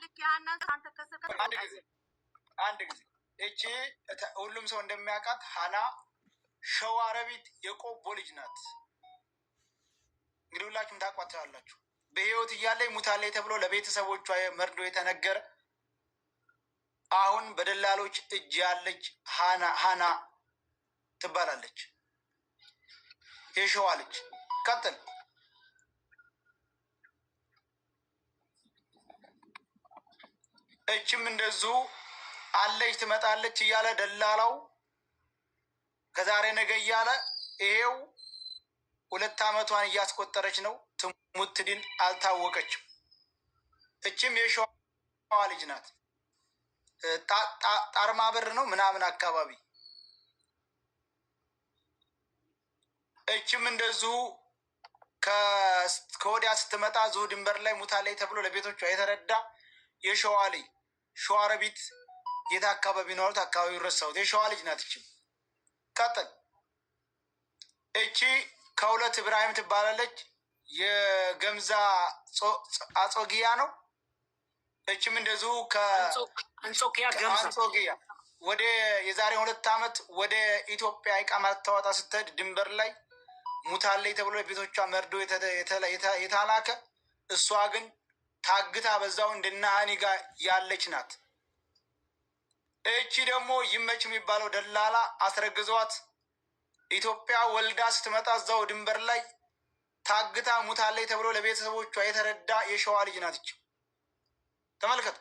ልክ ያና አንተ ከሰከ አንድ ጊዜ እቺ ሁሉም ሰው እንደሚያውቃት ሃና ሸዋረቢት የቆቦ ልጅ ናት። እንግዲህ ሁላችሁም ታውቋታላችሁ። በህይወት እያለች ሙታለች ተብሎ ለቤተሰቦቿ መርዶ የተነገረ አሁን በደላሎች እጅ ያለች ሃና ትባላለች። የሸዋ ልጅ ቀጥል። እችም እንደዚሁ አለች ትመጣለች እያለ ደላላው ከዛሬ ነገ እያለ ይሄው 2 ዓመቷን እያስቆጠረች ነው። ትሙት ትድን አልታወቀችም። እችም የሸዋ ልጅ ናት። ጣርማ በር ነው ምናምን አካባቢ። እችም እንደዚሁ ከወዲያ ስትመጣ ዙ ድንበር ላይ ሙታለች ተብሎ ለቤቶቿ የተረዳ የሸዋ ልጅ ሸዋረቢት የት አካባቢ ነው? አካባቢው ረሳሁት። የሸዋ ልጅ ናት። እችም ቀጥል። እቺ ከሁለት ኢብራሂም ትባላለች። የገምዛ አጾጊያ ነው። እችም እንደዚሁ ከአንጾኪያ ወደ የዛሬ 2 ዓመት ወደ ኢትዮጵያ ኢቃማ ልታወጣ ስትሄድ ድንበር ላይ ሙታለች ተብሎ ቤቶቿ መርዶ የታላከ እሷ ግን ታግታ በዛው እንደናሃኒ ጋር ያለች ናት። እቺ ደግሞ ይመች የሚባለው ደላላ አስረግዟት ኢትዮጵያ ወልዳ ስትመጣ እዛው ድንበር ላይ ታግታ ሙታለች ተብሎ ለቤተሰቦቿ የተረዳ የሸዋ ልጅ ናት። እቺ ተመልከቱ።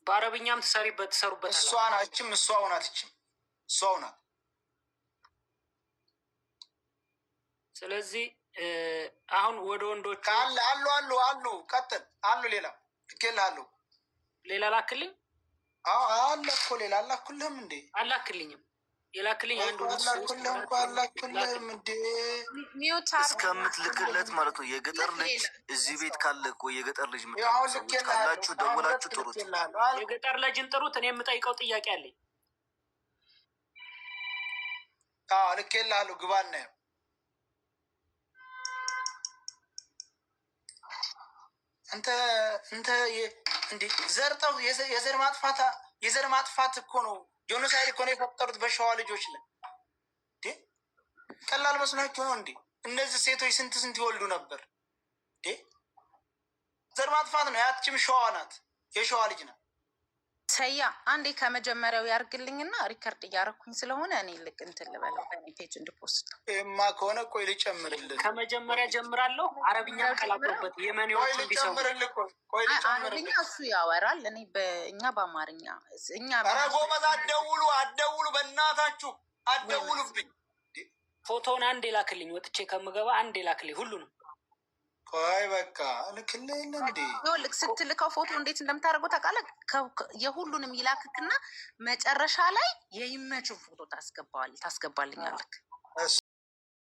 በአረብኛም ትሰሩበት እሷ ናት። እቺም እሷው ናት። እቺም እሷው ናት። ስለዚህ አሁን ወደ ወንዶች አሉ ቀጥል። አሉ ሌላ ትኬልሃለሁ። ሌላ ላክልኝ። አለ እኮ ሌላ አላኩልህም እንዴ? አላክልኝም። የላክልኝ አንዱ አላኩልህም እንዴ? እስከምትልክለት ማለት ነው። የገጠር ልጅ እዚህ ቤት ካለ እኮ የገጠር ልጅ ካላችሁ ደውላችሁ ጥሩት። የገጠር ልጅን ጥሩት። እኔ የምጠይቀው ጥያቄ አለኝ። ልኬልሃለሁ። ግባና እንተ እንዴ ዘርጠው የዘር ማጥፋት እኮ ነው። ጄኖሳይድ እኮ ነው የፈጠሩት በሸዋ ልጆች ላይ። ቀላል መስሏችሁ ነው እንዴ? እነዚህ ሴቶች ስንት ይወልዱ ነበር? ዘር ማጥፋት ነው። ያችም ሸዋ ናት፣ የሸዋ ልጅ ናት። ሰያ አንዴ ከመጀመሪያው ያርግልኝና ሪከርድ እያረኩኝ ስለሆነ እኔ ልክ እንትን ልበለው ፔጅ እንድፖስት እማ ከሆነ ቆይ ልጨምርልህ። ከመጀመሪያ ጀምራለሁ። አረብኛ ቀላቅሎበት የመኔዎች እንዲሰሙ አረብኛ እሱ ያወራል። እኔ በእኛ በአማርኛ እኛ ኧረ ጎበዝ አትደውሉ በእናታችሁ አትደውሉብኝ። ፎቶውን አንዴ ላክልኝ። ወጥቼ ከምገባ አንዴ ላክልኝ ሁሉንም። ቆይ በቃ ልክልህ እንዴ ይኸውልህ ስትልከው ፎቶ እንዴት እንደምታደርገው ታውቃለህ? የሁሉንም ይላክክና መጨረሻ ላይ የይመችው ፎቶ ታስገባልኛለህ።